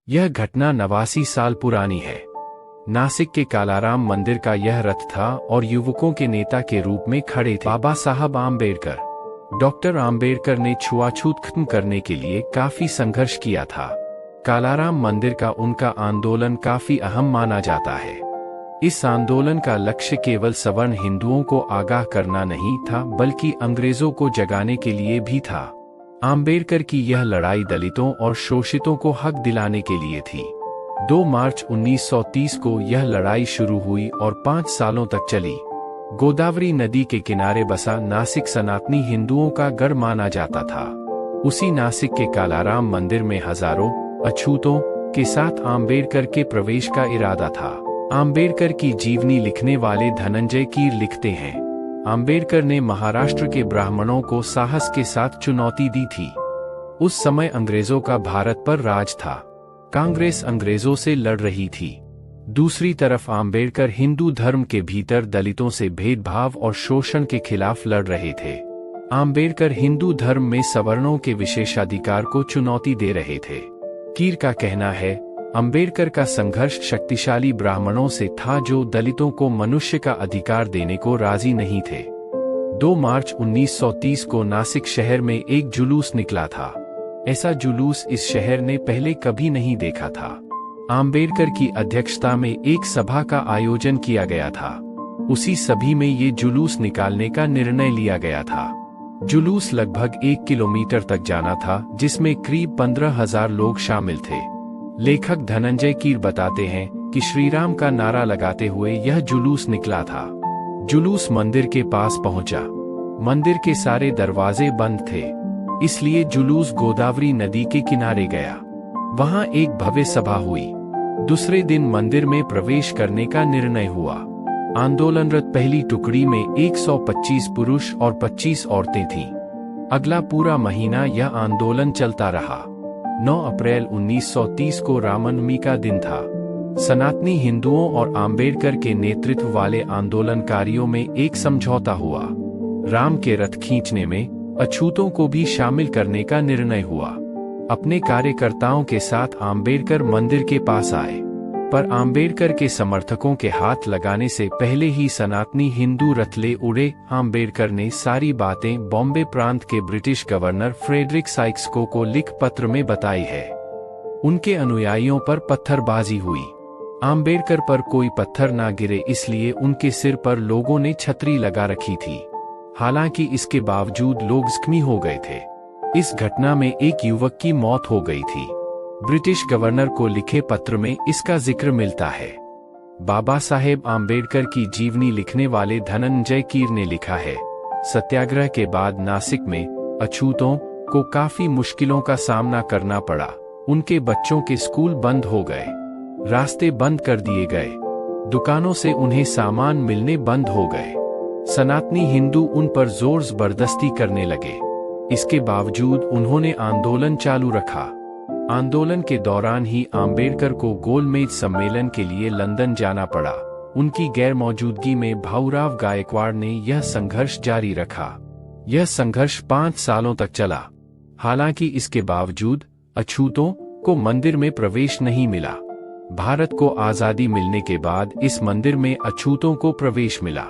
यह घटना 89 साल पुरानी है। नासिक के कालाराम मंदिर का यह रथ था और युवकों के नेता के रूप में खड़े थे बाबा साहब आम्बेडकर। डॉक्टर आम्बेडकर ने छुआछूत खत्म करने के लिए काफी संघर्ष किया था। कालाराम मंदिर का उनका आंदोलन काफी अहम माना जाता है। इस आंदोलन का लक्ष्य केवल सवर्ण हिंदुओं को आगाह करना नहीं था, बल्कि अंग्रेजों को जगाने के लिए भी था। आम्बेडकर की यह लड़ाई दलितों और शोषितों को हक दिलाने के लिए थी। 2 मार्च 1930 को यह लड़ाई शुरू हुई और 5 सालों तक चली। गोदावरी नदी के किनारे बसा नासिक सनातनी हिंदुओं का गढ़ माना जाता था। उसी नासिक के कालाराम मंदिर में हजारों अछूतों के साथ आम्बेडकर के प्रवेश का इरादा था। आम्बेडकर की जीवनी लिखने वाले धनंजय कीर लिखते हैं, आम्बेडकर ने महाराष्ट्र के ब्राह्मणों को साहस के साथ चुनौती दी थी। उस समय अंग्रेजों का भारत पर राज था। कांग्रेस अंग्रेजों से लड़ रही थी। दूसरी तरफ आम्बेडकर हिंदू धर्म के भीतर दलितों से भेदभाव और शोषण के खिलाफ लड़ रहे थे। आम्बेडकर हिंदू धर्म में सवर्णों के विशेषाधिकार को चुनौती दे रहे थे। कीर का कहना है, अंबेडकर का संघर्ष शक्तिशाली ब्राह्मणों से था जो दलितों को मनुष्य का अधिकार देने को राजी नहीं थे। 2 मार्च 1930 को नासिक शहर में एक जुलूस निकला था। ऐसा जुलूस इस शहर ने पहले कभी नहीं देखा था। आम्बेडकर की अध्यक्षता में एक सभा का आयोजन किया गया था। उसी सभी में ये जुलूस निकालने का निर्णय लिया गया था। जुलूस लगभग 1 किलोमीटर तक जाना था, जिसमें करीब 15,000 लोग शामिल थे। लेखक धनंजय कीर बताते हैं कि श्री राम का नारा लगाते हुए यह जुलूस निकला था। जुलूस मंदिर के पास पहुंचा। मंदिर के सारे दरवाजे बंद थे, इसलिए जुलूस गोदावरी नदी के किनारे गया। वहां एक भव्य सभा हुई। दूसरे दिन मंदिर में प्रवेश करने का निर्णय हुआ। आंदोलनरत पहली टुकड़ी में 125 पुरुष और 25 औरतें थीं। अगला पूरा महीना यह आंदोलन चलता रहा। 9 अप्रैल 1930 को रामनवमी का दिन था। सनातनी हिंदुओं और आम्बेडकर के नेतृत्व वाले आंदोलनकारियों में एक समझौता हुआ। राम के रथ खींचने में अछूतों को भी शामिल करने का निर्णय हुआ। अपने कार्यकर्ताओं के साथ आम्बेडकर मंदिर के पास आए, पर आम्बेडकर के समर्थकों के हाथ लगाने से पहले ही सनातनी हिंदू रथ ले उड़े। आम्बेडकर ने सारी बातें बॉम्बे प्रांत के ब्रिटिश गवर्नर फ्रेडरिक साइक्स को लिख पत्र में बताई है। उनके अनुयायियों पर पत्थरबाजी हुई। आम्बेडकर पर कोई पत्थर ना गिरे, इसलिए उनके सिर पर लोगों ने छतरी लगा रखी थी। हालांकि इसके बावजूद लोग जख्मी हो गए थे। इस घटना में एक युवक की मौत हो गई थी। ब्रिटिश गवर्नर को लिखे पत्र में इसका जिक्र मिलता है। बाबा साहेब आम्बेडकर की जीवनी लिखने वाले धनंजय कीर ने लिखा है, सत्याग्रह के बाद नासिक में अछूतों को काफी मुश्किलों का सामना करना पड़ा। उनके बच्चों के स्कूल बंद हो गए, रास्ते बंद कर दिए गए, दुकानों से उन्हें सामान मिलने बंद हो गए। सनातनी हिंदू उन पर जोर जबरदस्ती करने लगे। इसके बावजूद उन्होंने आंदोलन चालू रखा। आंदोलन के दौरान ही आम्बेडकर को गोलमेज सम्मेलन के लिए लंदन जाना पड़ा। उनकी गैर मौजूदगी में भाऊराव गायकवाड़ ने यह संघर्ष जारी रखा। यह संघर्ष 5 सालों तक चला। हालांकि इसके बावजूद अछूतों को मंदिर में प्रवेश नहीं मिला। भारत को आजादी मिलने के बाद इस मंदिर में अछूतों को प्रवेश मिला।